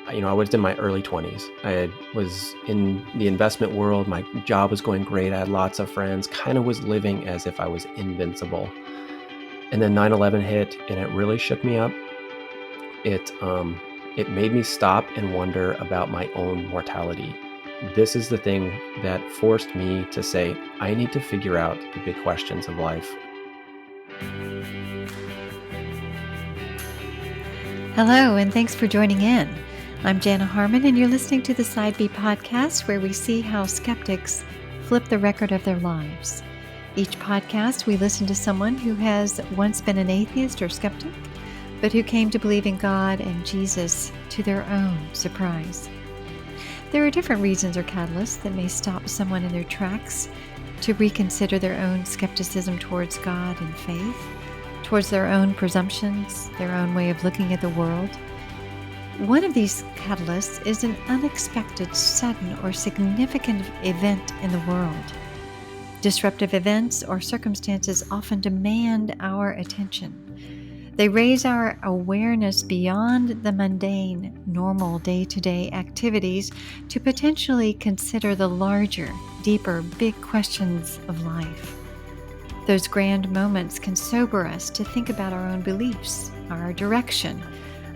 I was in my early 20s. Was in the investment world. My job was going great. I had lots of friends, kind of was living as if I was invincible. And then 9/11 hit and it really shook me up. It made me stop and wonder about my own mortality. This is the thing that forced me to say, I need to figure out the big questions of life. Hello, and thanks for joining in. I'm Jana Harmon, and you're listening to the Side B podcast, where we see how skeptics flip the record of their lives. Each podcast, we listen to someone who has once been an atheist or skeptic, but who came to believe in God and Jesus to their own surprise. There are different reasons or catalysts that may stop someone in their tracks to reconsider their own skepticism towards God and faith, towards their own presumptions, their own way of looking at the world. One of these catalysts is an unexpected, sudden, or significant event in the world. Disruptive events or circumstances often demand our attention. They raise our awareness beyond the mundane, normal day-to-day activities to potentially consider the larger, deeper, big questions of life. Those grand moments can sober us to think about our own beliefs, our direction,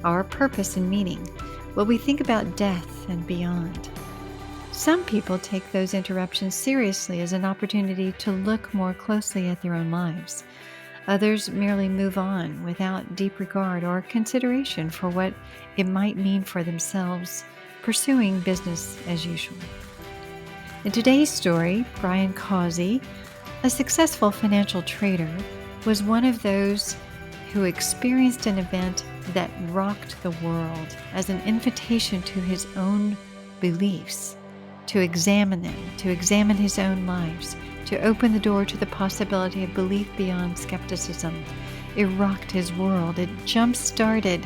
our purpose and meaning, what we think about death and beyond. Some people take those interruptions seriously as an opportunity to look more closely at their own lives. Others merely move on without deep regard or consideration for what it might mean for themselves, pursuing business as usual. In today's story, Brian Causey, a successful financial trader, was one of those who experienced an event that rocked the world as an invitation to his own beliefs, to examine them, to examine his own lives, to open the door to the possibility of belief beyond skepticism. It rocked his world. It jump-started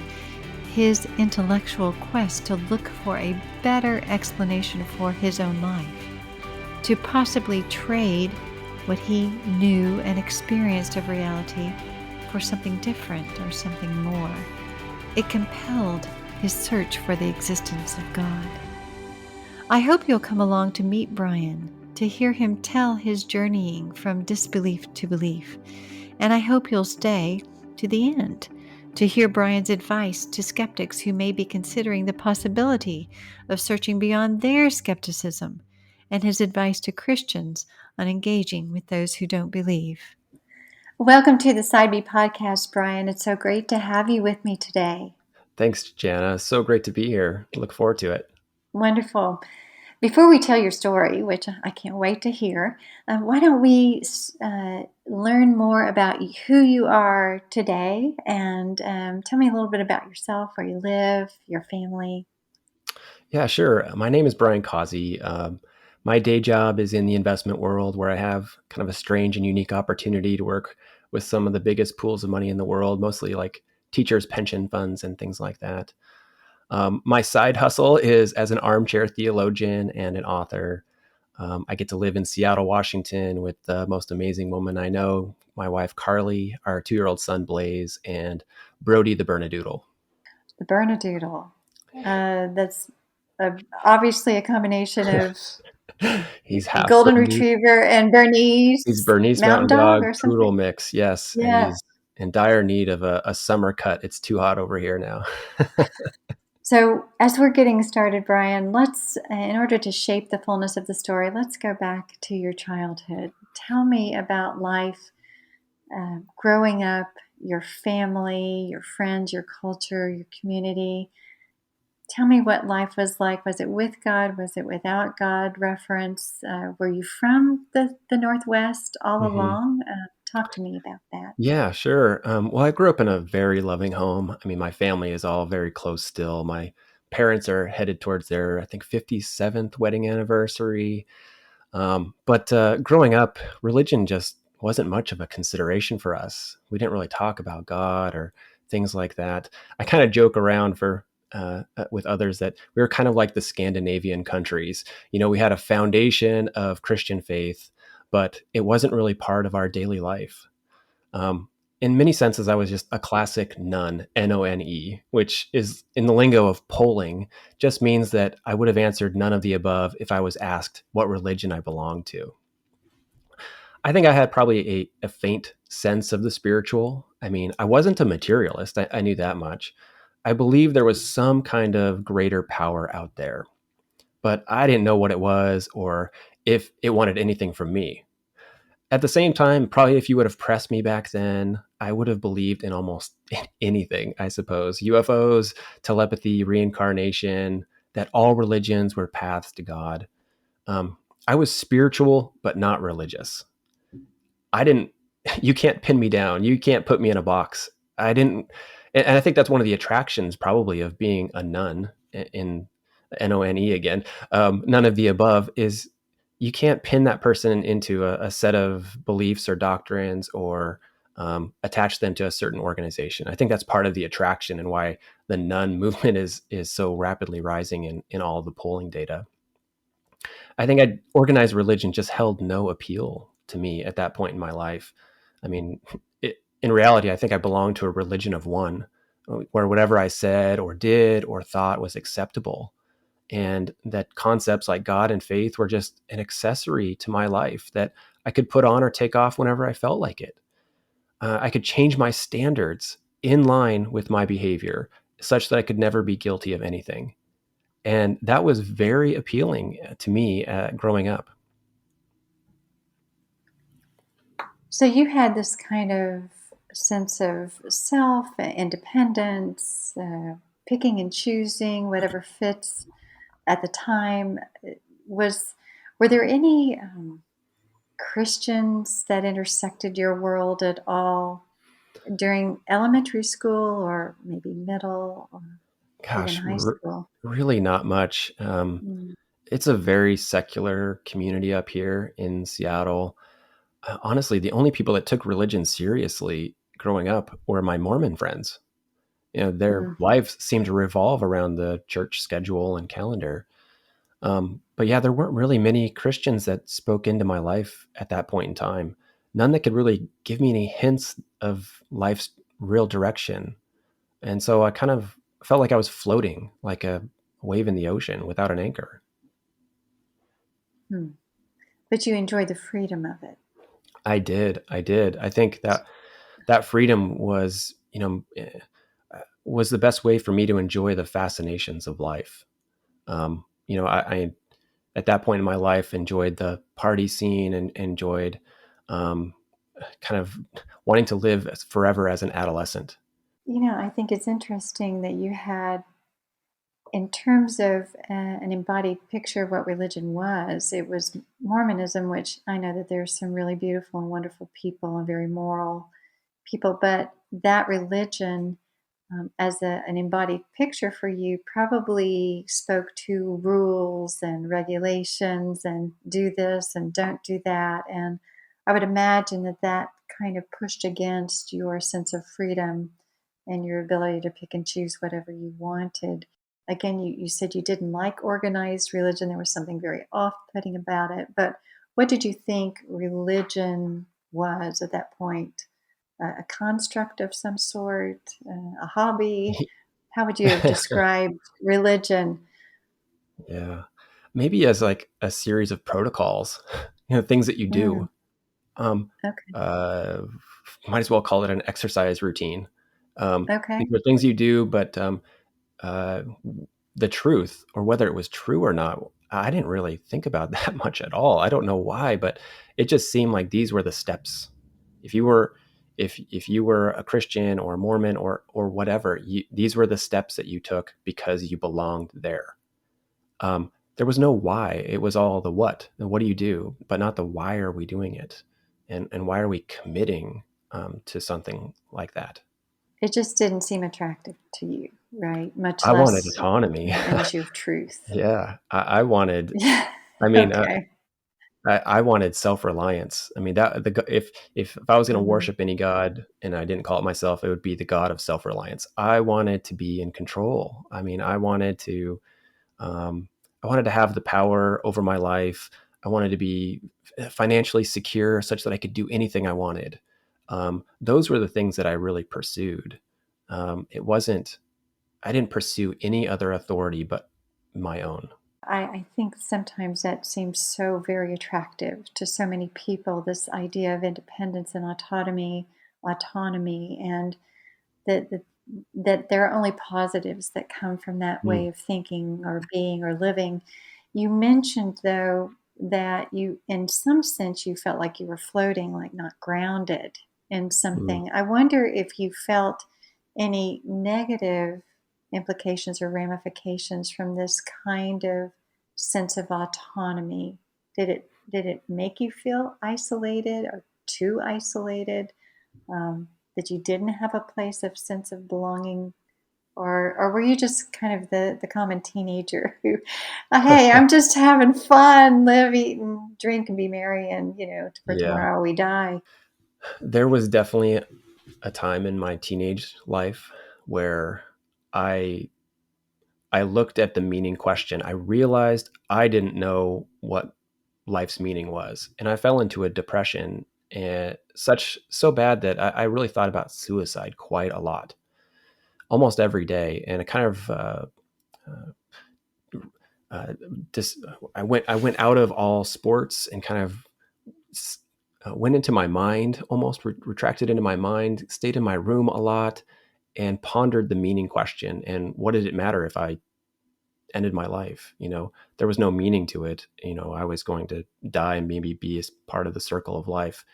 his intellectual quest to look for a better explanation for his own life, to possibly trade what he knew and experienced of reality for something different or something more. It compelled his search for the existence of God. I hope you'll come along to meet Brian, to hear him tell his journeying from disbelief to belief. And I hope you'll stay to the end to hear Brian's advice to skeptics who may be considering the possibility of searching beyond their skepticism, and his advice to Christians on engaging with those who don't believe. Welcome to the Side B podcast, Brian. It's so great to have you with me today. Thanks, Jana. So great to be here. Look forward to it. Wonderful. Before we tell your story, which I can't wait to hear, why don't we learn more about who you are today, and tell me a little bit about yourself, where you live, your family. Yeah, sure. My name is Brian Causey. My day job is in the investment world, where I have kind of a strange and unique opportunity to work with some of the biggest pools of money in the world, mostly like teachers' pension funds and things like that. My side hustle is as an armchair theologian and an author. I get to live in Seattle, Washington with the most amazing woman I know, my wife, Carly, our 2-year-old son, Blaze, and Brody the Bernedoodle. The Bernedoodle. That's obviously a combination of He's half Golden Bernese. Retriever and Bernese He's Bernese Mountain Mountain Dog Dog or Poodle something. mix, yes, and Yeah. he's in dire need of a summer cut. It's too hot over here now. So as we're getting started, Brian, let's, in order to shape the fullness of the story, let's go back to your childhood. Tell me about life growing up, your family, your friends, your culture, your community. Tell me what life was like. Was it with God? Was it without God? Reference. Were you from the Northwest all Mhm. along? Talk to me about that. Yeah, sure. Well, I grew up in a very loving home. I mean, my family is all very close still. My parents are headed towards their, I think, 57th wedding anniversary. But growing up, religion just wasn't much of a consideration for us. We didn't really talk about God or things like that. I kind of joke around with others that we were kind of like the Scandinavian countries. We had a foundation of Christian faith, but it wasn't really part of our daily life. Um, in many senses, I was just a classic none, None, which is in the lingo of polling, just means that I would have answered none of the above if I was asked what religion I belonged to. I think I had probably a faint sense of the spiritual. I mean, I wasn't a materialist. I knew that much. I believe there was some kind of greater power out there, but I didn't know what it was or if it wanted anything from me. At the same time, probably if you would have pressed me back then, I would have believed in almost anything, I suppose. UFOs, telepathy, reincarnation, that all religions were paths to God. Um, I was spiritual, but not religious. I didn't, you can't pin me down. You can't put me in a box. I didn't, and I think that's one of the attractions probably of being a nun in None again. None of the above is you can't pin that person into a set of beliefs or doctrines or attach them to a certain organization. I think that's part of the attraction and why the nun movement is so rapidly rising in all the polling data. I think organized religion just held no appeal to me at that point in my life. I mean, in reality, I think I belonged to a religion of one, where whatever I said or did or thought was acceptable. And that concepts like God and faith were just an accessory to my life that I could put on or take off whenever I felt like it. I could change my standards in line with my behavior such that I could never be guilty of anything. And that was very appealing to me growing up. So you had this kind of sense of self, independence, picking and choosing whatever fits at the time. Was were there any Christians that intersected your world at all during elementary school or maybe middle or even Gosh, high school? really not much. Mm. It's a very secular community up here in Seattle. Honestly, the only people that took religion seriously growing up were my Mormon friends. Their Mm. lives seemed to revolve around the church schedule and calendar. But yeah, there weren't really many Christians that spoke into my life at that point in time. None that could really give me any hints of life's real direction. And so I kind of felt like I was floating like a wave in the ocean without an anchor. Hmm. But you enjoyed the freedom of it. I did. I did. I think that freedom was, was the best way for me to enjoy the fascinations of life. I at that point in my life enjoyed the party scene and enjoyed um, kind of wanting to live forever as an adolescent. I think it's interesting that you had, in terms of an embodied picture of what religion was, it was Mormonism, which I know that there's some really beautiful and wonderful people and very moral people, but that religion, as an embodied picture for you, probably spoke to rules and regulations and do this and don't do that. And I would imagine that that kind of pushed against your sense of freedom and your ability to pick and choose whatever you wanted. Again, you said you didn't like organized religion. There was something very off putting about it. But what did you think religion was at that point? A construct of some sort, a hobby? How would you have described religion? Yeah, maybe as like a series of protocols, things that you Mm, do. Um, okay, uh, might as well call it an exercise routine. okay. These are things you do, but uh, the truth or whether it was true or not, I didn't really think about that much at all. I don't know why, but it just seemed like these were the steps. If you were if you were a Christian or a Mormon or whatever, these were the steps that you took because you belonged there. There was no why. It was all the what. And what do you do? But not the why are we doing it? And why are we committing to something like that? It just didn't seem attractive to you, right? Much I wanted less autonomy. an issue of truth. Yeah, I wanted. Yeah. I mean, Okay. I wanted self-reliance. I mean, that if I was going to Hmm. worship any god and I didn't call it myself, it would be the god of self-reliance. I wanted to be in control. I mean, um, I wanted to have the power over my life. I wanted to be financially secure such that I could do anything I wanted. Those were the things that I really pursued. It wasn't, I didn't pursue any other authority but my own. I think sometimes that seems so very attractive to so many people, this idea of independence and autonomy, and that that there are only positives that come from that Mm, way of thinking or being or living. You mentioned though that you, in some sense, you felt like you were floating, like not grounded in mm, something. I wonder if you felt any negative implications or ramifications from this kind of sense of autonomy. Did it make you feel isolated or too isolated? That you didn't have a place of sense of belonging, or were you just kind of the common teenager who, hey, I'm just having fun, live, eat, and drink, and be merry, and for yeah. tomorrow we die. There was definitely a time in my teenage life where I I looked at the meaning question. I realized I didn't know what life's meaning was, and I fell into a depression and such so bad that I really thought about suicide quite a lot, almost every day. And it kind of uh, uh, dis- I went out of all sports and kind of went into my mind, almost retracted into my mind, stayed in my room a lot, and pondered the meaning question. And what did it matter if I ended my life? There was no meaning to it. I was going to die and maybe be as part of the circle of life.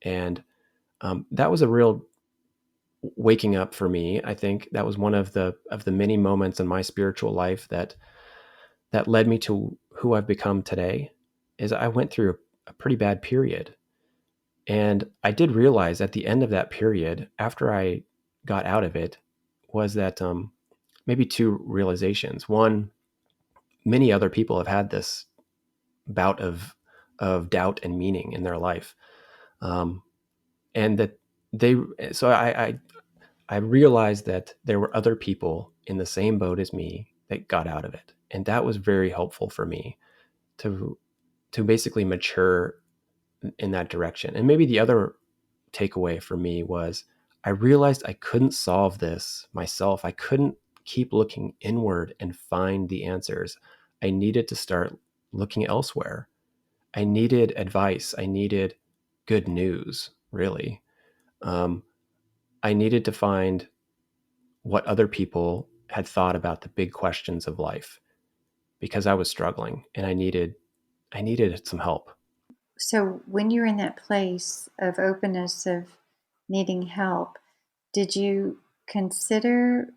And that was a real waking up for me. I think that was one of the many moments in my spiritual life that led me to who I've become today. Is I went through a pretty bad period. And I did realize at the end of that period, after I got out of it, was that maybe two realizations. One, many other people have had this bout of doubt and meaning in their life, um, and that they. So I realized that there were other people in the same boat as me that got out of it, and that was very helpful for me to basically mature in that direction. And maybe the other takeaway for me was I realized I couldn't solve this myself. I couldn't keep looking inward and find the answers. I needed to start looking elsewhere. I needed advice. I needed good news, really. Um, I needed to find what other people had thought about the big questions of life because I was struggling and I needed some help. So when you're in that place of openness, of needing help, did you consider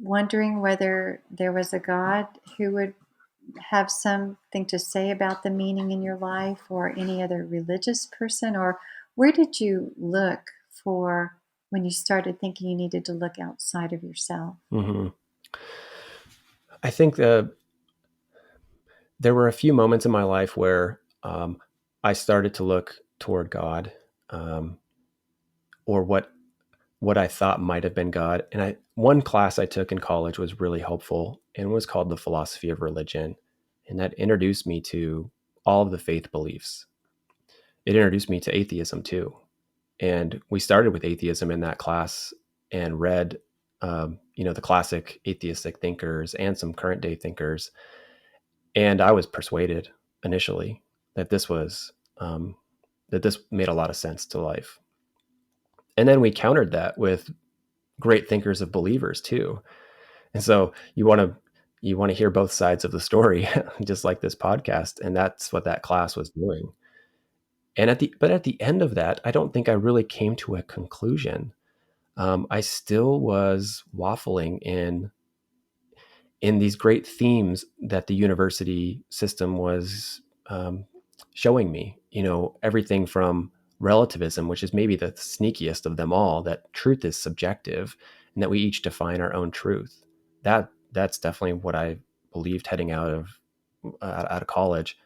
wondering whether there was a God who would have something to say about the meaning in your life, or any other religious person? Or where did you look for when you started thinking you needed to look outside of yourself? Hmm. I think there were a few moments in my life where I started to look toward God, um, or what I thought might have been God. And one class I took in college was really helpful and was called the philosophy of religion, and that introduced me to all of the faith beliefs. It introduced me to atheism too, and we started with atheism in that class and read the classic atheistic thinkers and some current day thinkers. And I was persuaded initially that um, this made a lot of sense to life. And then we countered that with great thinkers of believers too. And so you want to hear both sides of the story, just like this podcast. And that's what that class was doing. And at the end of that, I don't think I really came to a conclusion. I still was waffling in these great themes that the university system was showing me. Everything from relativism, which is maybe the sneakiest of them all, that truth is subjective and that we each define our own truth. That's definitely what I believed heading out of college.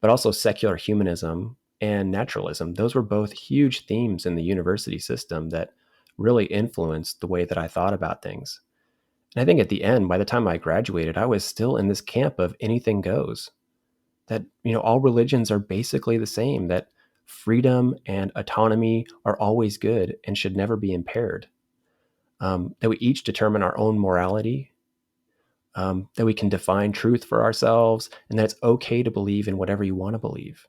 But also secular humanism and naturalism. Those were both huge themes in the university system that really influenced the way that I thought about things. And I think at the end, by the time I graduated, I was still in this camp of anything goes. That all religions are basically the same. That freedom and autonomy are always good and should never be impaired. That we each determine our own morality, that we can define truth for ourselves, and that it's okay to believe in whatever you want to believe.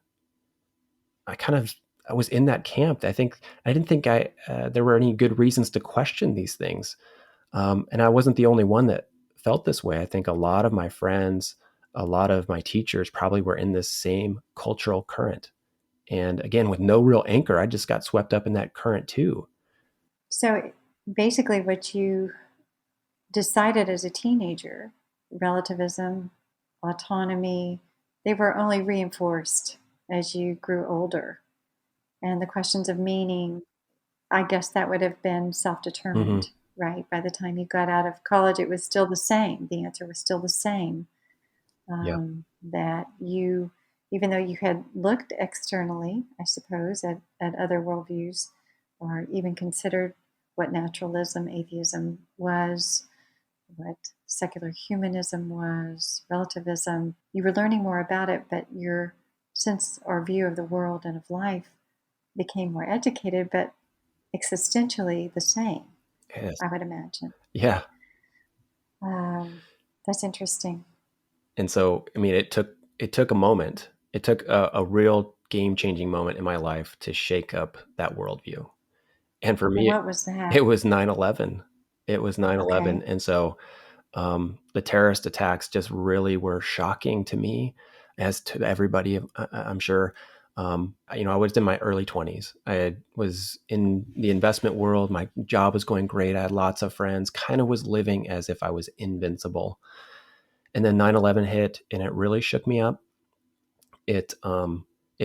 I was in that camp. I didn't think there were any good reasons to question these things, and I wasn't the only one that felt this way. I think a lot of my friends, a lot of my teachers probably were in this same cultural current. And again, with no real anchor, I just got swept up in that current too. So basically, what you decided as a teenager, relativism, autonomy, they were only reinforced as you grew older. And the questions of meaning, I guess that would have been self Hmm. determined, right? By the time you got out of college, it was still the same. The answer was still the same. Yeah. That you, even though you had looked externally, I suppose, at other worldviews, or even considered what naturalism, atheism was, what secular humanism was, relativism, you were learning more about it, but your sense or view of the world and of life became more educated, but existentially the same, Yes. I would imagine. Yeah. Um, that's interesting. And so, I mean, it took a moment. It took a real game changing moment in my life to shake up that worldview. And for And me, what was that? it was 9/11. It was 9/11. Okay. And so the terrorist attacks just really were shocking to me, as to everybody, I'm sure. I was in my early 20s. Was in the investment world. My job was going great. I had lots of friends, kind of was living as if I was invincible. And then 9/11 hit, and it really shook me up. It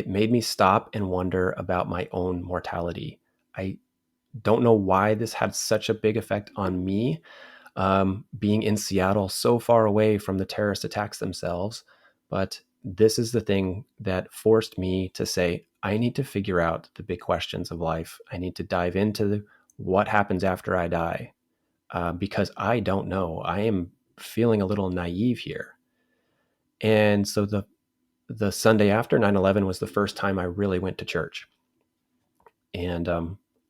made me stop and wonder about my own mortality. I don't know why this had such a big effect on me, being in Seattle, so far away from the terrorist attacks themselves. But this is the thing that forced me to say, I need to figure out the big questions of life. I need to dive into what happens after I die, because I don't know. I am feeling a little naive here. And so the Sunday after 9/11 was the first time I really went to church. And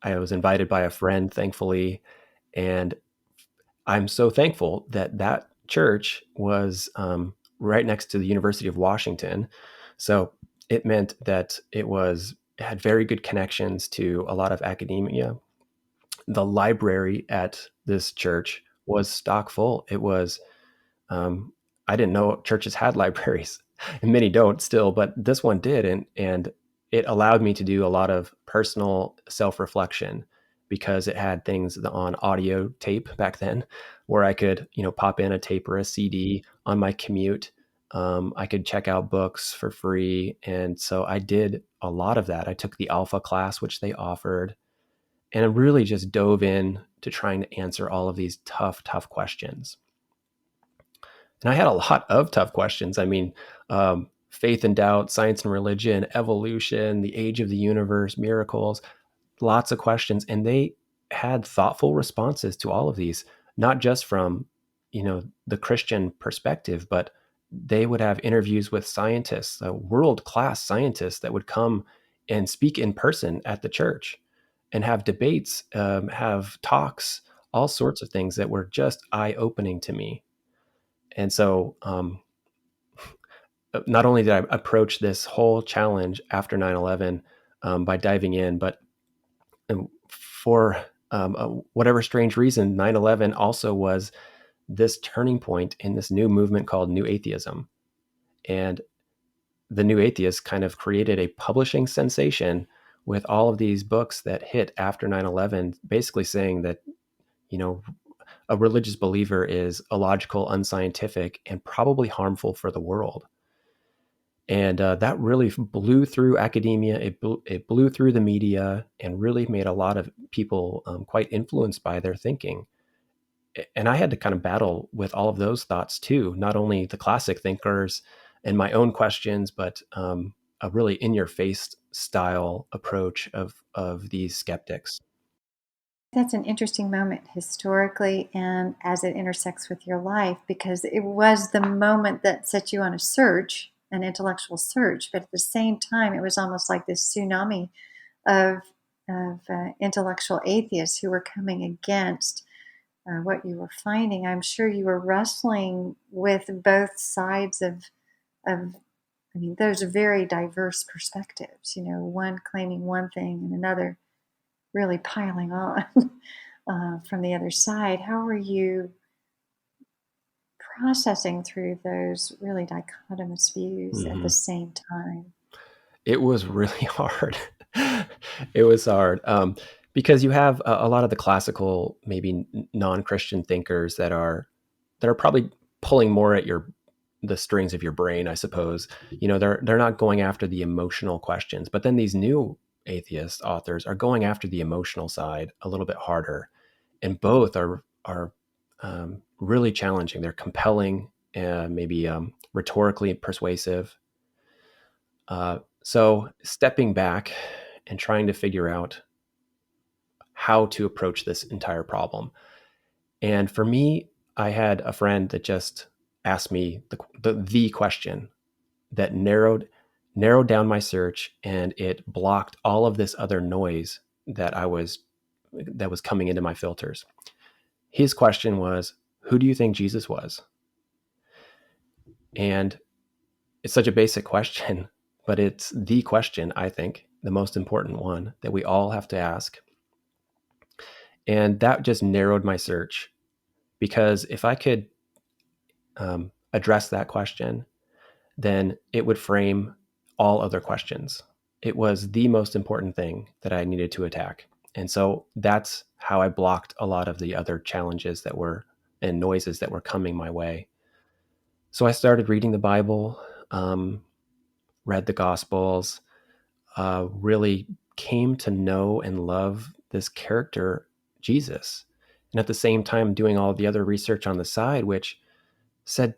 I was invited by a friend, thankfully. And I'm so thankful that that church was right next to the University of Washington. So it meant that it had very good connections to a lot of academia. The library at this church was stock full. It was um, I didn't know churches had libraries, and many don't still, but this one did, and it allowed me to do a lot of personal self reflection because it had things on audio tape back then, where I could pop in a tape or a CD on my commute. I could check out books for free, and so I did a lot of that. I took the Alpha class, which they offered, and I really just dove in to trying to answer all of these tough questions. And I had a lot of tough questions. I mean, faith and doubt, science and religion, evolution, the age of the universe, miracles, lots of questions. And they had thoughtful responses to all of these, not just from, the Christian perspective, but they would have interviews with scientists, world class scientists that would come and speak in person at the church and have debates, have talks, all sorts of things that were just eye opening to me. And so, not only did I approach this whole challenge after 9/11 by diving in, but for whatever strange reason, 9/11 also was this turning point in this new movement called New Atheism. And the New Atheists kind of created a publishing sensation with all of these books that hit after 9/11, basically saying that, you know, a religious believer is illogical, unscientific, and probably harmful for the world. And that really blew through academia. It blew through the media and really made a lot of people quite influenced by their thinking. And I had to kind of battle with all of those thoughts too, not only the classic thinkers and my own questions, but a really in your face style approach of these skeptics. That's an interesting moment historically and as it intersects with your life because it was the moment that set you on a search an intellectual search, but at the same time, it was almost like this tsunami of intellectual atheists who were coming against what you were finding. I'm sure you were wrestling with both sides of I mean, those are very diverse perspectives, one claiming one thing and another really piling on from the other side. How are you processing through those really dichotomous views at the Mhm. same time? It was really hard. It was hard, because you have a lot of the classical, maybe non-Christian thinkers that are probably pulling more at the strings of your brain, I suppose. They're not going after the emotional questions, but then these new atheist authors are going after the emotional side a little bit harder, and both are really challenging. They're compelling, maybe rhetorically persuasive. So stepping back and trying to figure out how to approach this entire problem. And for me, I had a friend that just asked me the question that narrowed down my search, and it blocked all of this other noise that was coming into my filters. His question was, "Who do you think Jesus was?" And it's such a basic question, but it's the question, I think, the most important one that we all have to ask. And that just narrowed my search, because if I could address that question, then it would frame all other questions. It was the most important thing that I needed to attack. And so that's how I blocked a lot of the other challenges and noises that were coming my way. So I started reading the Bible, read the Gospels, really came to know and love this character, Jesus. And at the same time, doing all the other research on the side, which said,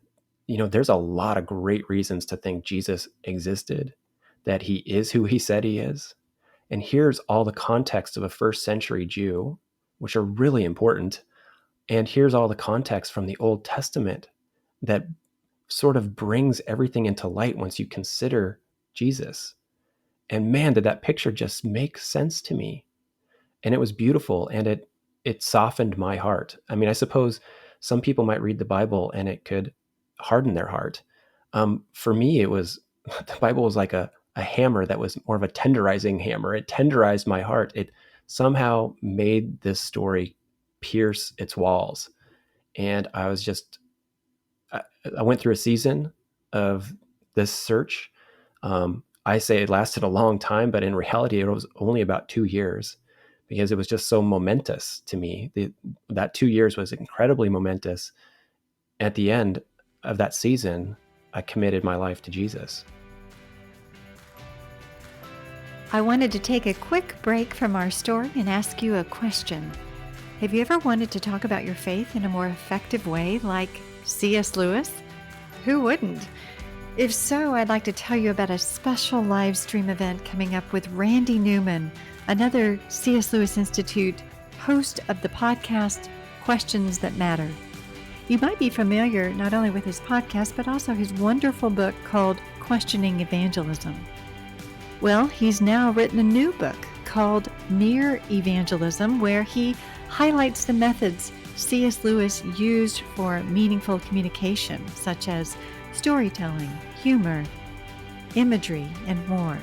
there's a lot of great reasons to think Jesus existed, that he is who he said he is. And here's all the context of a first century Jew, which are really important. And here's all the context from the Old Testament that sort of brings everything into light once you consider Jesus. And man, did that picture just make sense to me. And it was beautiful, and it softened my heart. I mean, I suppose some people might read the Bible and it could harden their heart. For me, it was the Bible was like a hammer that was more of a tenderizing hammer. It tenderized my heart. It somehow made this story pierce its walls. And I went through a season of this search. I say it lasted a long time, but in reality, it was only about 2 years, because it was just so momentous to me. That 2 years was incredibly momentous. At the end of that season, I committed my life to Jesus. I wanted to take a quick break from our story and ask you a question. Have you ever wanted to talk about your faith in a more effective way, like C.S. Lewis? Who wouldn't? If so, I'd like to tell you about a special live stream event coming up with Randy Newman, another C.S. Lewis Institute host of the podcast Questions That Matter. You might be familiar not only with his podcast, but also his wonderful book called Questioning Evangelism. Well, he's now written a new book called Mere Evangelism, where he highlights the methods C.S. Lewis used for meaningful communication, such as storytelling, humor, imagery, and more.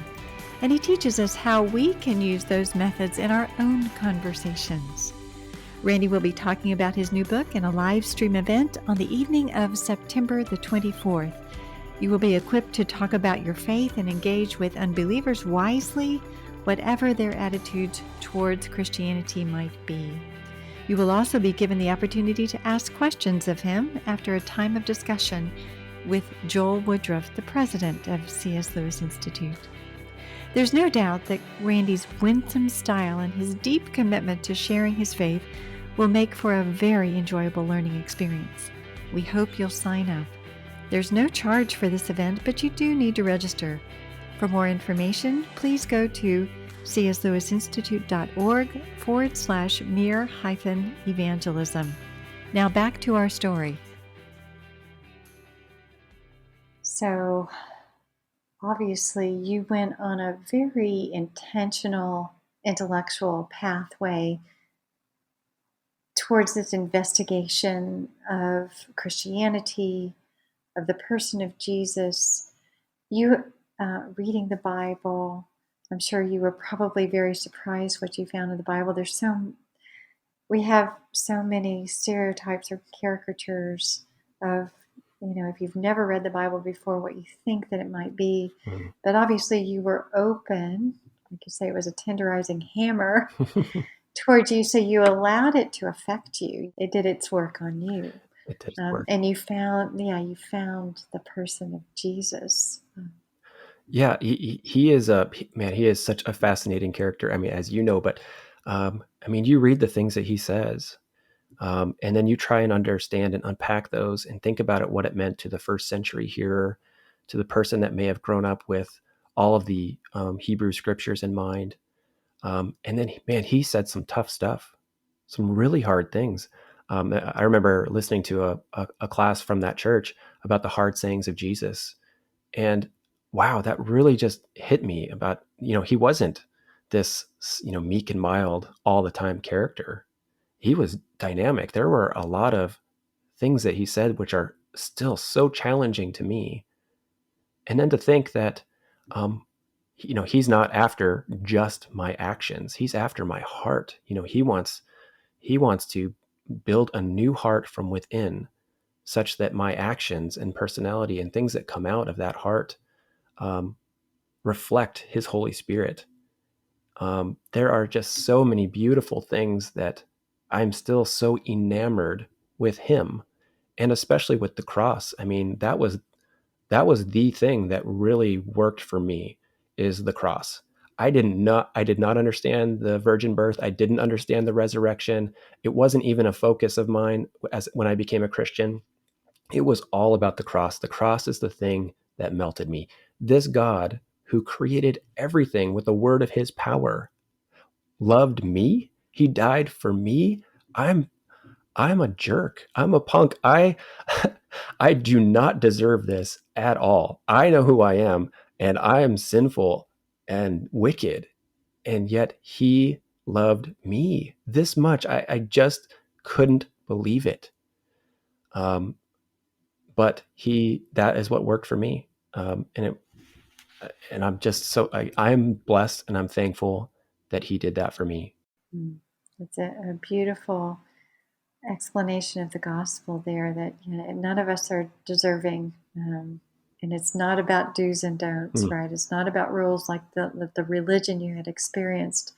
And he teaches us how we can use those methods in our own conversations. Randy will be talking about his new book in a live stream event on the evening of September the 24th. You will be equipped to talk about your faith and engage with unbelievers wisely, whatever their attitudes towards Christianity might be. You will also be given the opportunity to ask questions of him after a time of discussion with Joel Woodruff, the president of C.S. Lewis Institute. There's no doubt that Randy's winsome style and his deep commitment to sharing his faith will make for a very enjoyable learning experience. We hope you'll sign up. There's no charge for this event, but you do need to register. For more information, please go to cslewisinstitute.org/mere-evangelism. Now back to our story. So obviously you went on a very intentional intellectual pathway towards this investigation of Christianity, of the person of Jesus. You reading the Bible, I'm sure you were probably very surprised what you found in the Bible. We have so many stereotypes or caricatures of, if you've never read the Bible before, what you think that it might be. Mhm. But obviously you were open, like you say, it was a tenderizing hammer towards you, so you allowed it to affect you. It did its work on you. It did work. And you found the person of Jesus. Yeah, he is man. He is such a fascinating character. I mean, as you know, but I mean, you read the things that he says, and then you try and understand and unpack those, and think about it, what it meant to the first century hearer, to the person that may have grown up with all of the Hebrew scriptures in mind. And then, man, he said some tough stuff, some really hard things. I remember listening to a class from that church about the hard sayings of Jesus. And wow, that really just hit me about, he wasn't this, meek and mild all the time character. He was dynamic. There were a lot of things that he said which are still so challenging to me. And then to think that, he's not after just my actions. He's after my heart. He wants to build a new heart from within, such that my actions and personality and things that come out of that heart um, reflect his Holy Spirit. There are just so many beautiful things that I'm still so enamored with him, and especially with the cross. I mean, that was the thing that really worked for me, is the cross. I did not understand the virgin birth. I didn't understand the resurrection. It wasn't even a focus of mine as when I became a Christian. It was all about the cross. The cross is the thing that melted me. This God who created everything with the word of his power loved me. He died for me. I'm a jerk. I'm a punk. I do not deserve this at all. I know who I am, and I am sinful and wicked. And yet he loved me this much. I just couldn't believe it. Um, but that is what worked for me. And I'm just I'm blessed, and I'm thankful that he did that for me. Mm. It's a beautiful explanation of the gospel there, that none of us are deserving, and it's not about do's and don'ts, Mm, right? It's not about rules like the religion you had experienced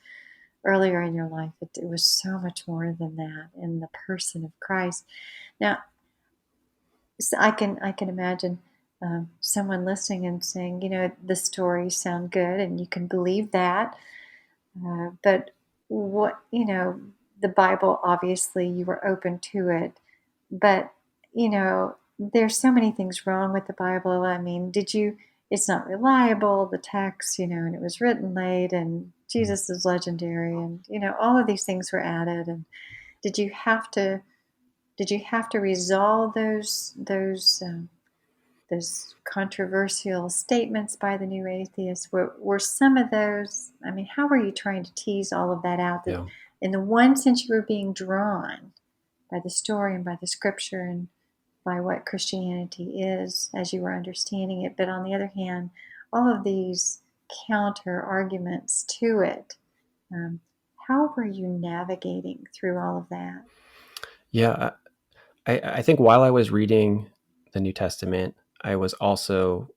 earlier in your life. It was so much more than that in the person of Christ. Now, so I can imagine someone listening and saying, the stories sound good, and you can believe that, but what the Bible, obviously you were open to it, but there's so many things wrong with the Bible. I mean, it's not reliable, the text, and it was written late, and mm. Jesus is legendary, and all of these things were added. And did you have to did you have to resolve those controversial statements by the new atheists? Were some of those, I mean, how were you trying to tease all of that out? That Yeah. in the one sense you were being drawn by the story and by the scripture and by what Christianity is as you were understanding it, but on the other hand, all of these counter arguments to it. Um, how were you navigating through all of that? Yeah. I think while I was reading the New Testament, I was also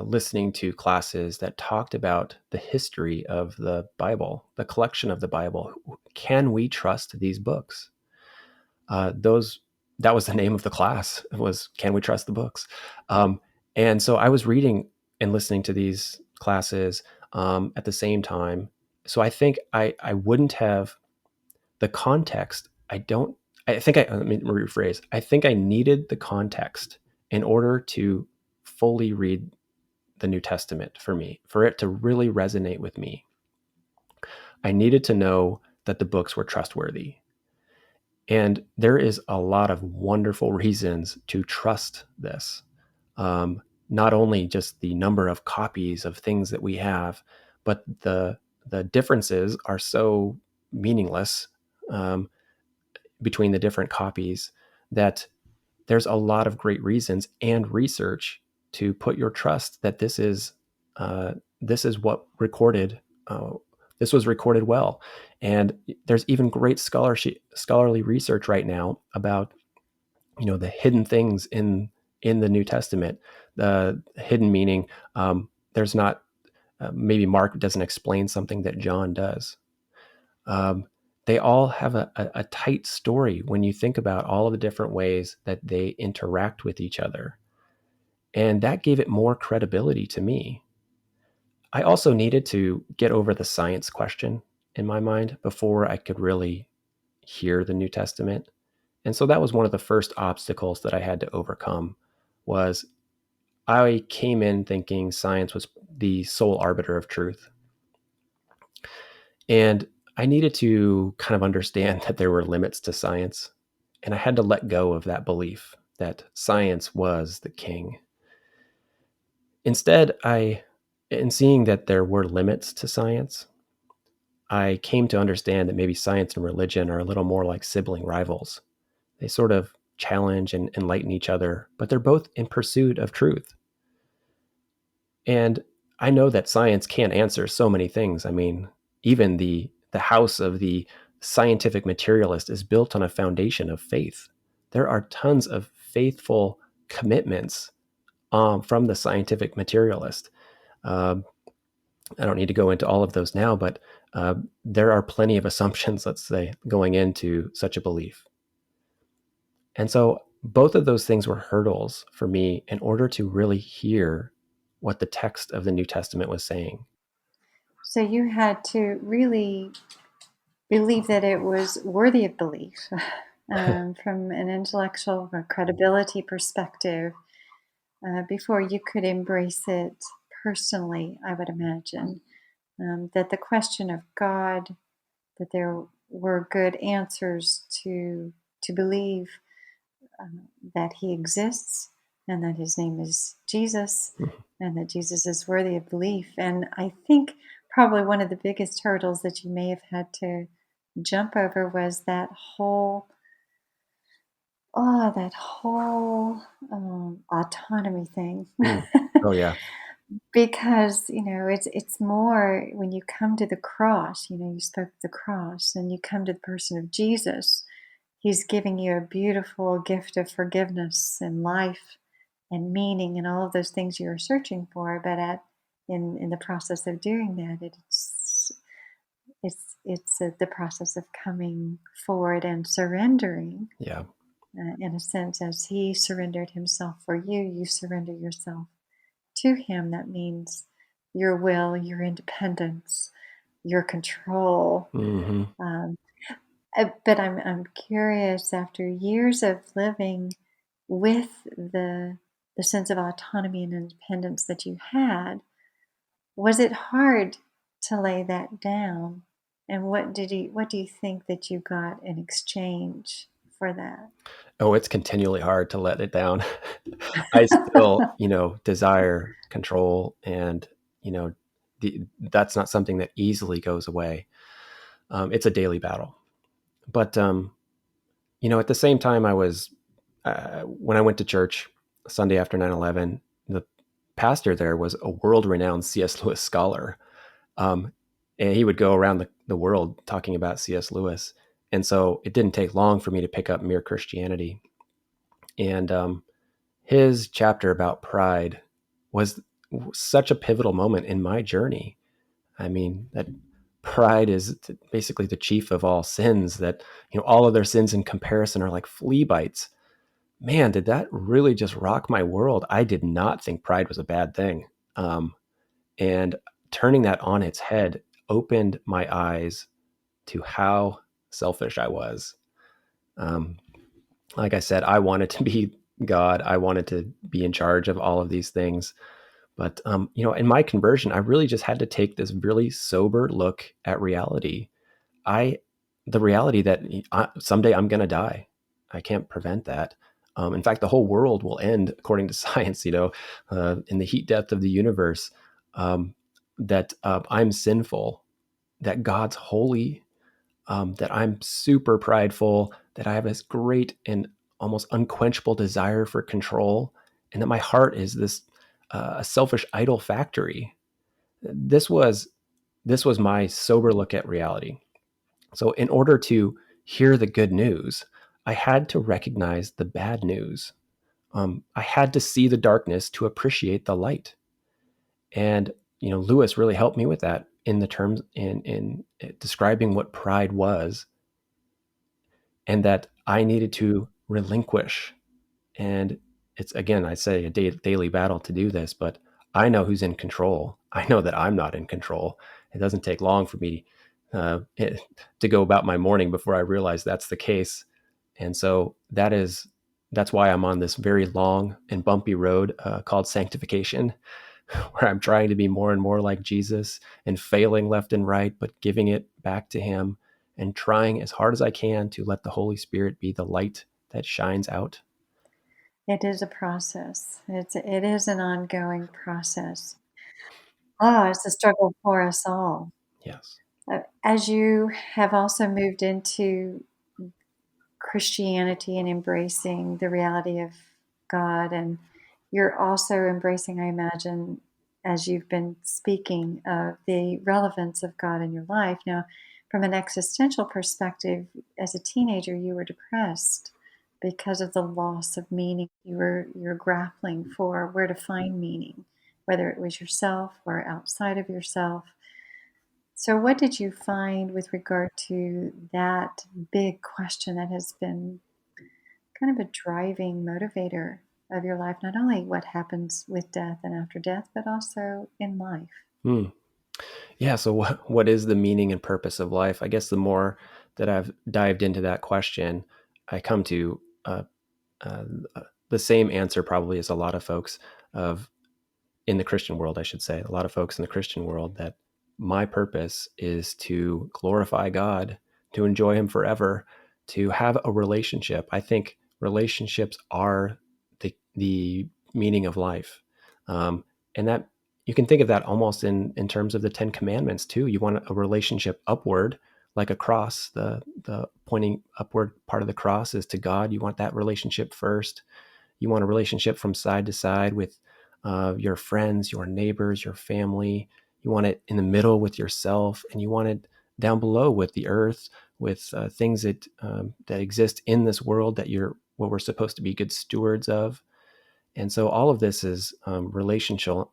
listening to classes that talked about the history of the Bible, the collection of the Bible. Can we trust these books? Those That was the name of the class. It was, can we trust the books? Um, and so I was reading and listening to these classes at the same time. So I think I wouldn't have the context. Let me rephrase. I think I needed the context in order to fully read the New Testament for it to really resonate with me. I needed to know that the books were trustworthy. And there is a lot of wonderful reasons to trust this. Um, not only just the number of copies of things that we have, but the differences are so meaningless um, between the different copies that there's a lot of great reasons and research to put your trust that this is what recorded. This was recorded well, and there's even great scholarly research right now about the hidden things in the New Testament. The hidden meaning, there's not maybe Mark doesn't explain something that John does. Um, they all have a tight story when you think about all of the different ways that they interact with each other. And that gave it more credibility to me. I also needed to get over the science question in my mind before I could really hear the New Testament. And so that was one of the first obstacles that I had to overcome was I came in thinking science was the sole arbiter of truth. And I needed to kind of understand that there were limits to science. And I had to let go of that belief that science was the king. Instead, in seeing that there were limits to science, I came to understand that maybe science and religion are a little more like sibling rivals. They sort of challenge and enlighten each other, but they're both in pursuit of truth. And I know that science can't answer so many things. I mean, even the house of the scientific materialist is built on a foundation of faith. There are tons of faithful commitments from the scientific materialist. Um, I don't need to go into all of those now, but there are plenty of assumptions, let's say, going into such a belief. And so both of those things were hurdles for me in order to really hear what the text of the New Testament was saying. So you had to really believe that it was worthy of belief from an intellectual or credibility perspective before you could embrace it personally, I would imagine. That the question of God, that there were good answers to believe that He exists and that His name is Jesus and that Jesus is worthy of belief. And I think probably one of the biggest hurdles that you may have had to jump over was that whole autonomy thing. Mm. Oh yeah. Because it's more when you come to the cross. You spoke of the cross and you come to the person of Jesus. He's giving you a beautiful gift of forgiveness and life and meaning and all of those things you're searching for. But in the process of doing that, it's the process of coming forward and surrendering. Yeah. In a sense, as He surrendered Himself for you, you surrender yourself to Him. That means your will, your independence, your control. Mm-hmm. But I'm curious, after years of living with the sense of autonomy and independence that you had, was it hard to lay that down? And what do you think that you got in exchange for that? Oh, it's continually hard to let it down. I still, desire control, and that's not something that easily goes away. It's a daily battle. But at the same time, I was when I went to church Sunday after 9/11, the pastor there was a world-renowned C.S. Lewis scholar, um, and he would go around the world talking about C.S. Lewis. And so it didn't take long for me to pick up Mere Christianity. And his chapter about pride was such a pivotal moment in my journey. I mean, that pride is basically the chief of all sins, that, all other sins in comparison are like flea bites. Man, did that really just rock my world. I did not think pride was a bad thing. And turning that on its head opened my eyes to how selfish I was. Um, like I said, I wanted to be God. I wanted to be in charge of all of these things. But, in my conversion, I really just had to take this really sober look at reality. The reality that someday I'm going to die. I can't prevent that. In fact, the whole world will end, according to science, in the heat death of the universe, that I'm sinful, that God's holy, that I'm super prideful, that I have this great and almost unquenchable desire for control, and that my heart is this a selfish idol factory. This was this was my sober look at reality. So, in order to hear the good news, I had to recognize the bad news. I had to see the darkness to appreciate the light. And Lewis really helped me with that in the terms in describing what pride was, and that I needed to relinquish. And it's, again, I say, a daily battle to do this, but I know who's in control. I know that I'm not in control. It doesn't take long for me to go about my morning before I realize that's the case. And so that's why I'm on this very long and bumpy road called sanctification, where I'm trying to be more and more like Jesus and failing left and right, but giving it back to him and trying as hard as I can to let the Holy Spirit be the light that shines out. It is a process. It is an ongoing process. Oh, it's a struggle for us all. Yes. As you have also moved into Christianity and embracing the reality of God, and you're also embracing, I imagine, as you've been speaking, of the relevance of God in your life. Now, from an existential perspective, as a teenager, you were depressed because of the loss of meaning. You're grappling for where to find meaning, whether it was yourself or outside of yourself. So, what did you find with regard to that big question that has been kind of a driving motivator of your life? Not only what happens with death and after death, but also in life. Hmm. Yeah. So, what is the meaning and purpose of life? I guess the more that I've dived into that question, I come to uh, the same answer probably as a lot of folks of in the Christian world, I should say, a lot of folks in the Christian world, that my purpose is to glorify God, to enjoy him forever, to have a relationship. I think relationships are the meaning of life. And that you can think of that almost in terms of the 10 commandments too. You want a relationship upward, like a cross, the pointing upward part of the cross is to God. You want that relationship first. You want a relationship from side to side with your friends, your neighbors, your family. You want it in the middle with yourself, and you want it down below with the earth, with things that exist in this world that what we're supposed to be good stewards of. And so all of this is relational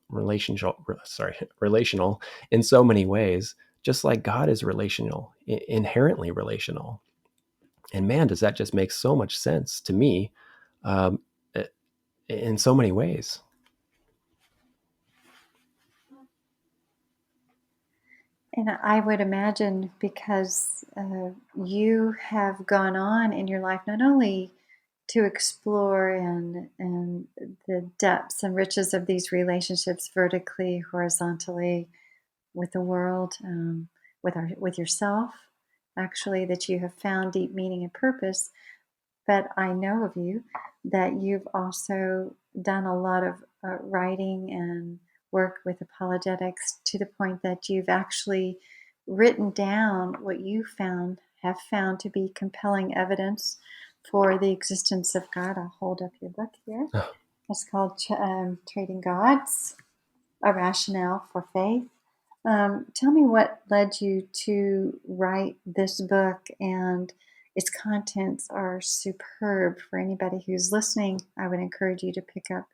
in so many ways, just like God is relational, inherently relational. And man, does that just make so much sense to me, um, in so many ways. And I would imagine because you have gone on in your life not only to explore and the depths and riches of these relationships vertically, horizontally, with the world, with yourself, actually, that you have found deep meaning and purpose. But I know of you that you've also done a lot of writing and work with apologetics to the point that you've actually written down what you have found to be compelling evidence for the existence of God. I'll hold up your book here. Oh, It's called Trading Gods, A Rationale for Faith. Tell me what led you to write this book, and its contents are superb. For anybody who's listening, I would encourage you to pick up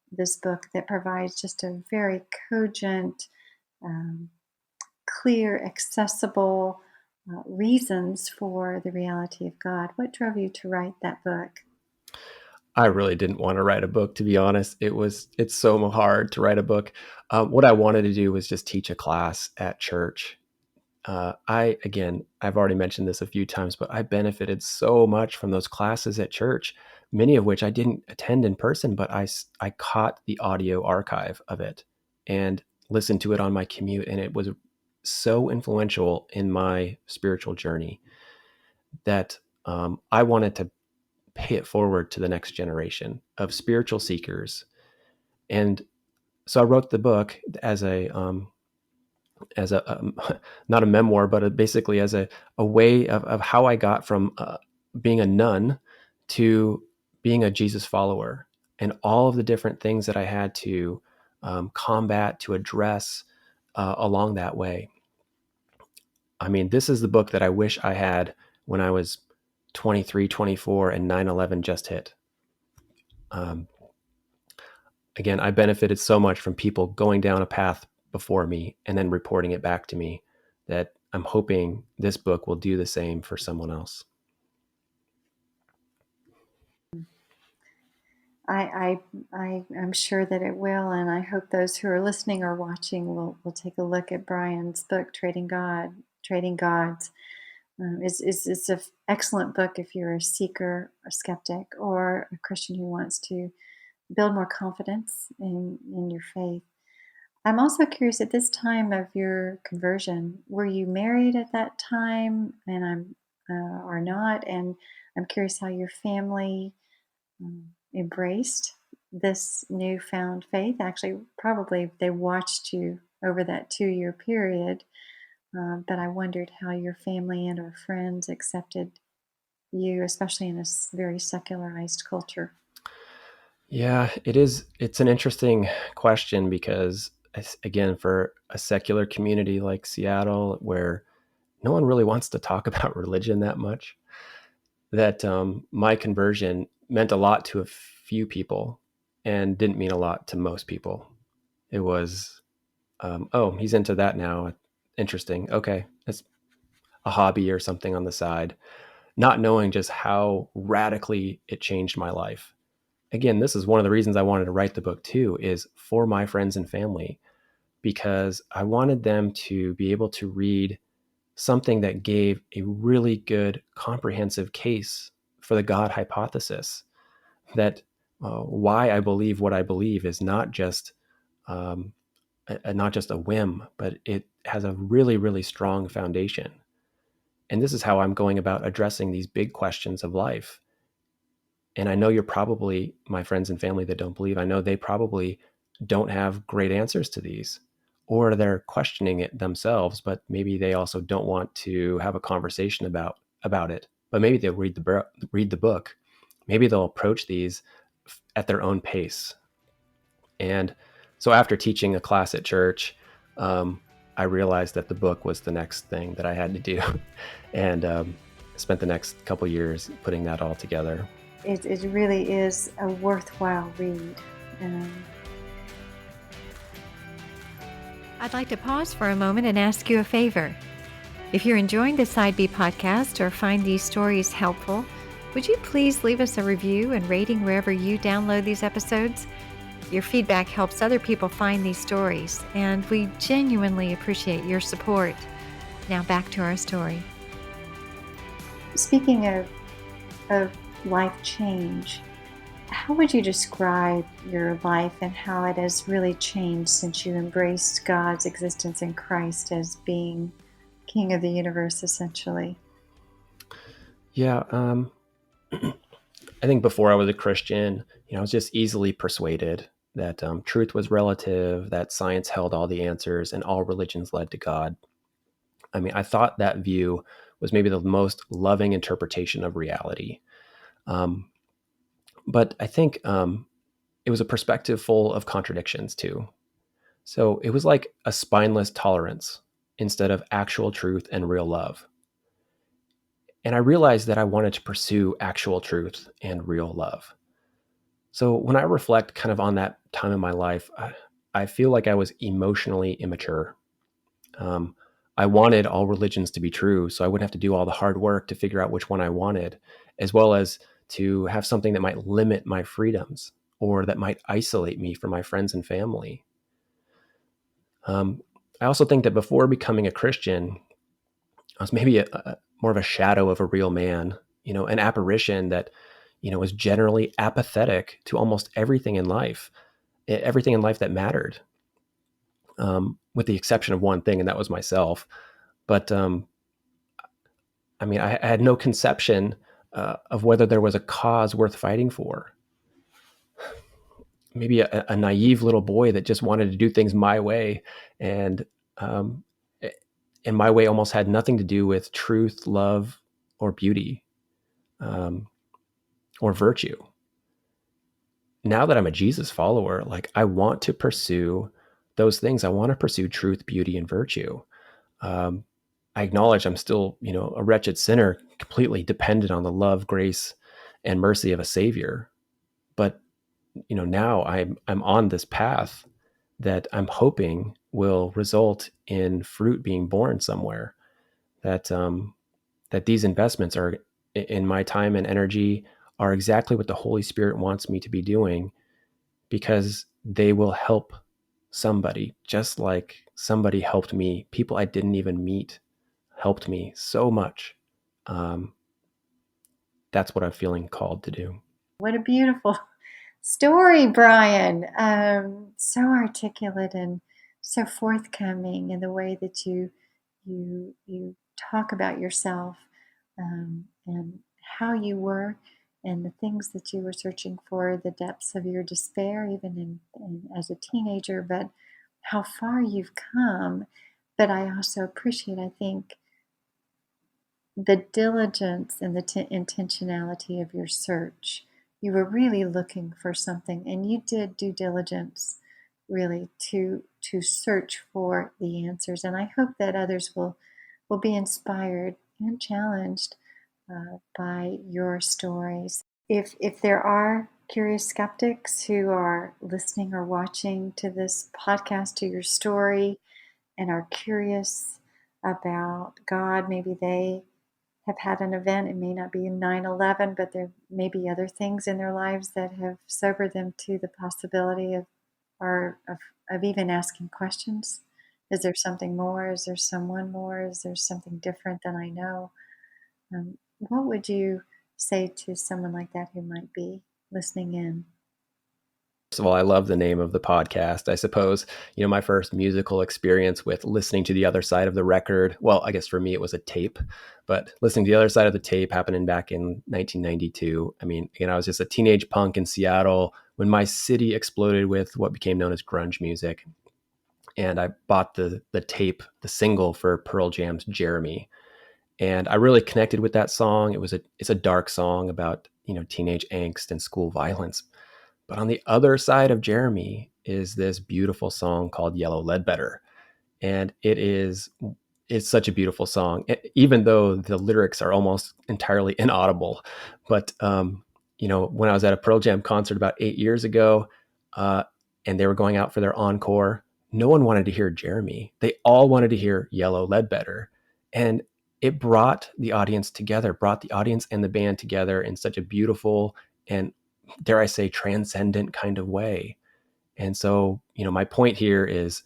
this book that provides just a very cogent, um, clear, accessible reasons for the reality of God. What drove you to write that book? I really didn't want to write a book, to be honest. It's so hard to write a book. What I wanted to do was just teach a class at church. I've already mentioned this a few times, but I benefited so much from those classes at church, many of which I didn't attend in person, but I caught the audio archive of it and listened to it on my commute. And it was so influential in my spiritual journey that I wanted to pay it forward to the next generation of spiritual seekers. And so I wrote the book as not a memoir, but basically as a way of how I got from being a nun to being a Jesus follower, and all of the different things that I had to combat, to address along that way. I mean, this is the book that I wish I had when I was 23, 24, and 9/11 just hit. Um, Again, I benefited so much from people going down a path before me and then reporting it back to me, that I'm hoping this book will do the same for someone else. I'm sure that it will, and I hope those who are listening or watching will take a look at Brian's book, Trading Gods. It's an excellent book if you're a seeker, a skeptic, or a Christian who wants to build more confidence in your faith. I'm also curious, at this time of your conversion, were you married at that time, and or not? And I'm curious how your family embraced this newfound faith. Actually, probably they watched you over that 2-year period, but I wondered how your family and or friends accepted you, especially in a very secularized culture. Yeah, it is. It's an interesting question because, again, for a secular community like Seattle, where no one really wants to talk about religion that much, that my conversion meant a lot to a few people and didn't mean a lot to most people. It was, oh, he's into that now. Interesting. Okay. It's a hobby or something on the side, not knowing just how radically it changed my life. Again, this is one of the reasons I wanted to write the book too, is for my friends and family, because I wanted them to be able to read something that gave a really good comprehensive case for the God hypothesis, that why I believe what I believe is um, not just a whim, but it has a really, really strong foundation. And this is how I'm going about addressing these big questions of life. And I know you're probably, my friends and family that don't believe, I know they probably don't have great answers to these, or they're questioning it themselves, but maybe they also don't want to have a conversation about it. But maybe they'll read the book. Maybe they'll approach these at their own pace. And so after teaching a class at church, I realized that the book was the next thing that I had to do. And spent the next couple years putting that all together. It really is a worthwhile read. Um, I'd like to pause for a moment and ask you a favor. If you're enjoying the Side B podcast or find these stories helpful, would you please leave us a review and rating wherever you download these episodes? Your feedback helps other people find these stories, and we genuinely appreciate your support. Now back to our story. Speaking of life change, how would you describe your life and how it has really changed since you embraced God's existence in Christ as being King of the universe, essentially? Yeah, I think before I was a Christian, I was just easily persuaded that truth was relative, that science held all the answers, and all religions led to God. I mean, I thought that view was maybe the most loving interpretation of reality. Um, but I think it was a perspective full of contradictions too. So it was like a spineless tolerance instead of actual truth and real love. And I realized that I wanted to pursue actual truth and real love. So when I reflect kind of on that time in my life, I feel like I was emotionally immature. Um, I wanted all religions to be true, so I wouldn't have to do all the hard work to figure out which one I wanted, as well as to have something that might limit my freedoms or that might isolate me from my friends and family. Um, I also think that before becoming a Christian, I was maybe more of a shadow of a real man, an apparition that, was generally apathetic to almost everything in life that mattered, with the exception of one thing, and that was myself. But I mean, I had no conception of whether there was a cause worth fighting for. Maybe a naive little boy that just wanted to do things my way, and um, and my way almost had nothing to do with truth, love, or beauty, um, or virtue. Now that I'm a Jesus follower, like I want to pursue those things. I want to pursue truth, beauty, and virtue. Um, I acknowledge I'm still, a wretched sinner, completely dependent on the love, grace, and mercy of a Savior. But now I'm on this path that I'm hoping will result in fruit being born somewhere. That these investments are in my time and energy are exactly what the Holy Spirit wants me to be doing, because they will help somebody, just like somebody helped me. People I didn't even meet helped me so much. Um, that's what I'm feeling called to do. What a beautiful story, Brian. So articulate and so forthcoming in the way that you talk about yourself, and how you were, and the things that you were searching for, the depths of your despair, even as a teenager, but how far you've come. But I also appreciate, I think, the diligence and the intentionality of your search. You were really looking for something, and you did due diligence, really, to search for the answers. And I hope that others will be inspired and challenged by your stories. If there are curious skeptics who are listening or watching to this podcast, to your story, and are curious about God, maybe they have had an event. It may not be 9/11, but there may be other things in their lives that have sobered them to the possibility of, or of even asking questions. Is there something more? Is there someone more? Is there something different than I know? What would you say to someone like that who might be listening in? First of all, I love the name of the podcast. I suppose, my first musical experience with listening to the other side of the record, well, I guess for me it was a tape, but listening to the other side of the tape happening back in 1992. I mean, I was just a teenage punk in Seattle when my city exploded with what became known as grunge music. And I bought the tape, the single for Pearl Jam's Jeremy. And I really connected with that song. It's a dark song about, teenage angst and school violence. But on the other side of Jeremy is this beautiful song called Yellow Ledbetter. And it's such a beautiful song, even though the lyrics are almost entirely inaudible. But, when I was at a Pearl Jam concert about 8 years ago, uh, and they were going out for their encore, no one wanted to hear Jeremy. They all wanted to hear Yellow Ledbetter. And it brought the audience together, brought the audience and the band together in such a beautiful and, dare I say, transcendent kind of way. And so, my point here is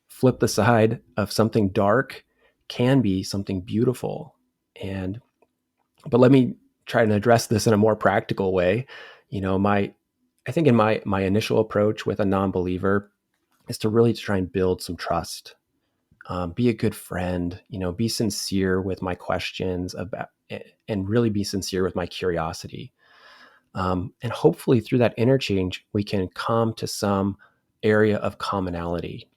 flip the side of something dark can be something beautiful. And, but let me try and address this in a more practical way. I think in my initial approach with a non-believer is to really try and build some trust. Be a good friend, be sincere with my questions about, and really be sincere with my curiosity. And hopefully through that interchange, we can come to some area of commonality.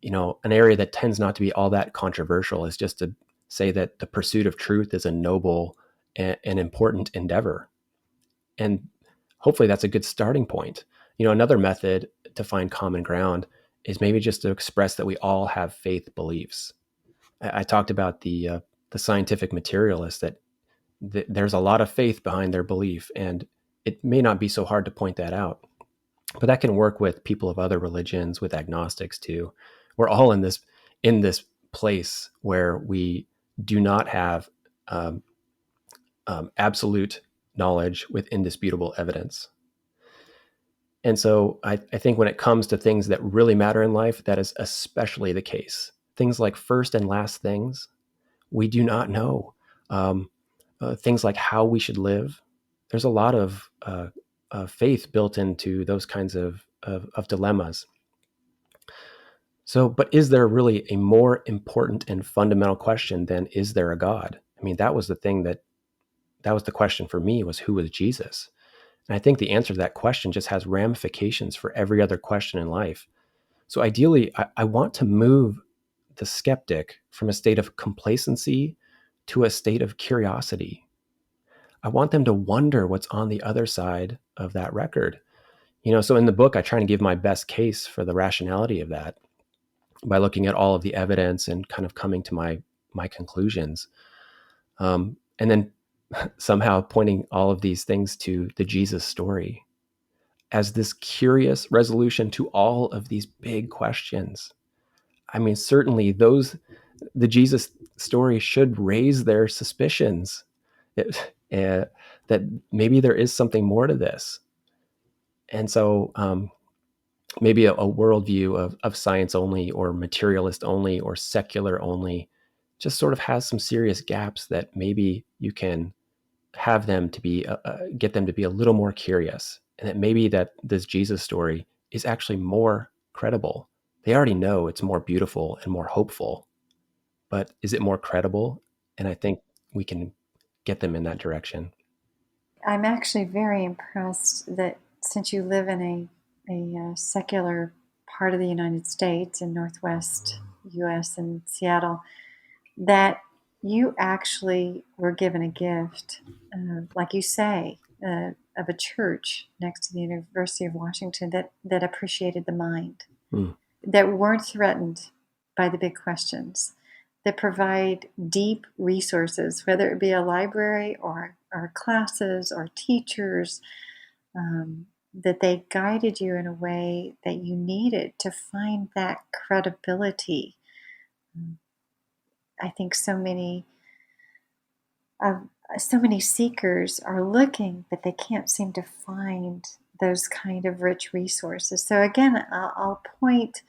An area that tends not to be all that controversial is just to say that the pursuit of truth is a noble and important endeavor. And hopefully that's a good starting point. Another method to find common ground is maybe just to express that we all have faith beliefs. I talked about the scientific materialist, that there's a lot of faith behind their belief, and it may not be so hard to point that out. But that can work with people of other religions, with agnostics too. We're all in this place where we do not have absolute knowledge with indisputable evidence. And so I think when it comes to things that really matter in life, that is especially the case. Things like first and last things, we do not know. Um, Things like how we should live. There's a lot of faith built into those kinds of dilemmas. So, but is there really a more important and fundamental question than is there a God? I mean, that was the thing that that was the question for me, was who was Jesus? And I think the answer to that question just has ramifications for every other question in life. So ideally, I want to move the skeptic from a state of complacency to a state of curiosity. I want them to wonder what's on the other side of that record. So in the book, I try to give my best case for the rationality of that by looking at all of the evidence and kind of coming to my conclusions. And then somehow pointing all of these things to the Jesus story as this curious resolution to all of these big questions. I mean, certainly the Jesus story should raise their suspicions that maybe there is something more to this. And so maybe a worldview of science only, or materialist only, or secular only just sort of has some serious gaps that maybe you can have them to be get them to be a little more curious, and that maybe that this Jesus story is actually more credible. They already know it's more beautiful and more hopeful, but is it more credible? And I think we can get them in that direction. I'm actually very impressed that since you live in a secular part of the United States in Northwest US and Seattle, that you actually were given a gift, like you say, of a church next to the University of Washington that appreciated the mind, Hmm. that weren't threatened by the big questions, that provide deep resources, whether it be a library or classes or teachers, that they guided you in a way that you needed to find that credibility. I think of so many seekers are looking, but they can't seem to find those kind of rich resources. So again, I'll point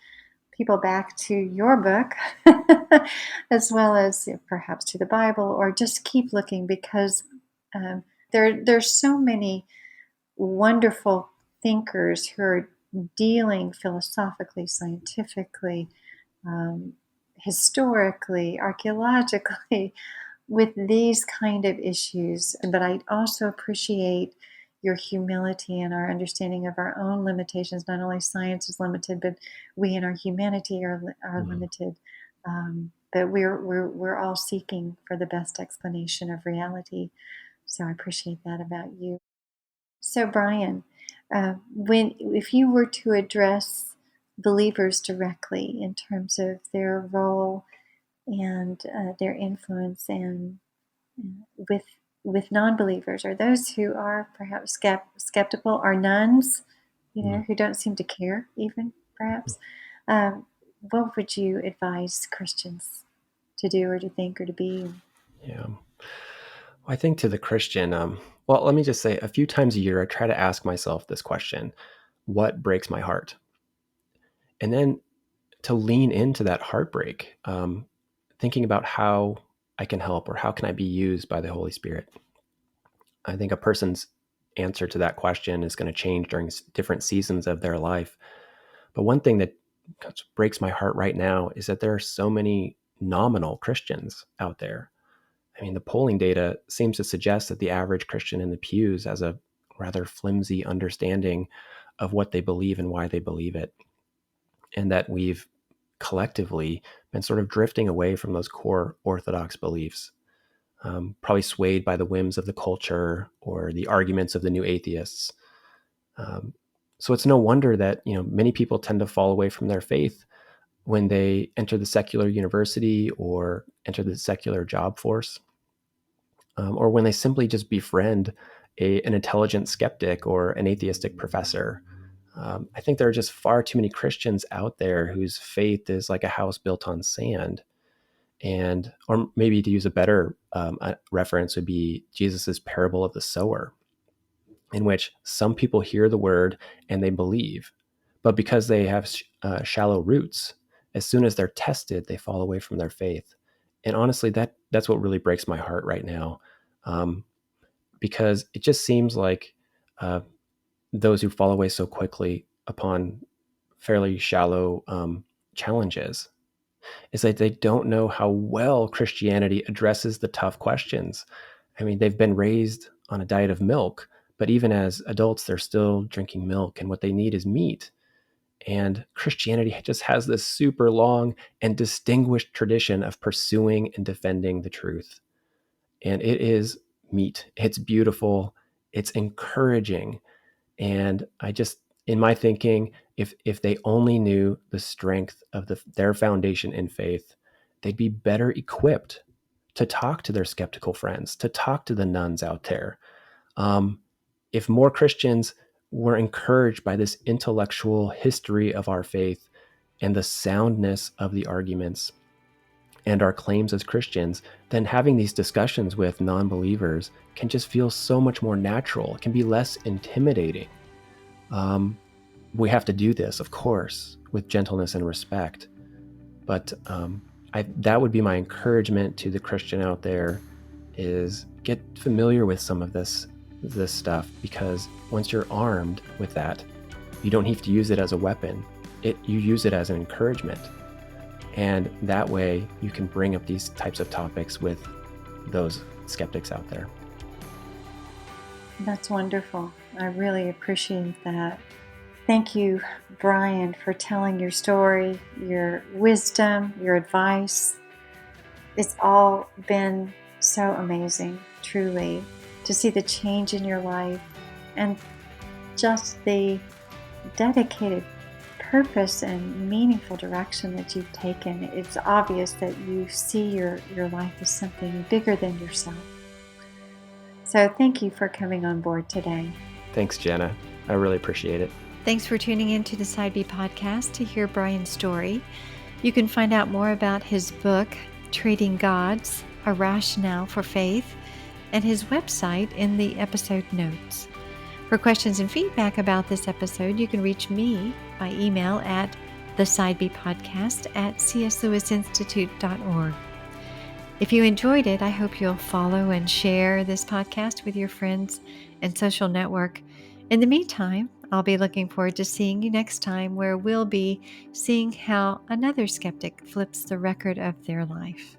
people back to your book, as well as perhaps to the Bible, or just keep looking, because there's so many wonderful thinkers who are dealing philosophically, scientifically, um, historically, archaeologically, with these kind of issues. But I also appreciate your humility and our understanding of our own limitations. Not only science is limited, but we in our humanity are Mhm. limited. But we're all seeking for the best explanation of reality. So I appreciate that about you. So Brian, when if you were to address believers directly in terms of their role and their influence, and with non-believers, or those who are perhaps skeptical, or nuns, Mhm. who don't seem to care even, perhaps, um, what would you advise Christians to do, or to think, or to be? Yeah. Well, I think to the Christian, well, let me just say, a few times a year, I try to ask myself this question: what breaks my heart? And then to lean into that heartbreak, thinking about how I can help, or how can I be used by the Holy Spirit. I think a person's answer to that question is going to change during different seasons of their life. But one thing that breaks my heart right now is that there are so many nominal Christians out there. I mean, the polling data seems to suggest that the average Christian in the pews has a rather flimsy understanding of what they believe and why they believe it. And that we've collectively been sort of drifting away from those core Orthodox beliefs, probably swayed by the whims of the culture or the arguments of the new atheists. Um, so it's no wonder that many people tend to fall away from their faith when they enter the secular university or enter the secular job force, or when they simply just befriend an intelligent skeptic or an atheistic professor. I think there are just far too many Christians out there whose faith is like a house built on sand. And, or maybe to use a better reference would be Jesus's parable of the sower, in which some people hear the word and they believe, but because they have shallow roots, as soon as they're tested, they fall away from their faith. And honestly, that's what really breaks my heart right now, um, because it just seems like uh, those who fall away so quickly upon fairly shallow challenges is that they don't know how well Christianity addresses the tough questions. I mean, they've been raised on a diet of milk, but even as adults, they're still drinking milk, and what they need is meat. And Christianity just has this super long and distinguished tradition of pursuing and defending the truth. And it is meat. It's beautiful. It's encouraging. And I just, in my thinking, if they only knew the strength of their foundation in faith, they'd be better equipped to talk to their skeptical friends, to talk to the nuns out there. Um, if more Christians were encouraged by this intellectual history of our faith and the soundness of the arguments and our claims as Christians, then having these discussions with non-believers can just feel so much more natural. It can be less intimidating. Um, we have to do this, of course, with gentleness and respect. But that would be my encouragement to the Christian out there: is get familiar with some of this stuff, because once you're armed with that, you don't have to use it as a weapon. You use it as an encouragement. And that way you can bring up these types of topics with those skeptics out there. That's wonderful. I really appreciate that. Thank you, Brian, for telling your story, your wisdom, your advice. It's all been so amazing, truly, to see the change in your life and just the dedicated purpose and meaningful direction that you've taken. It's obvious that you see your life as something bigger than yourself. So thank you for coming on board today. Thanks, Jenna. I really appreciate it. Thanks for tuning in to the Side B podcast to hear Brian's story. You can find out more about his book, Trading Gods, A Rationale for Faith, and his website in the episode notes. For questions and feedback about this episode, you can reach me by email at thesidebpodcast@cslewisinstitute.org. If you enjoyed it, I hope you'll follow and share this podcast with your friends and social network. In the meantime, I'll be looking forward to seeing you next time, where we'll be seeing how another skeptic flips the record of their life.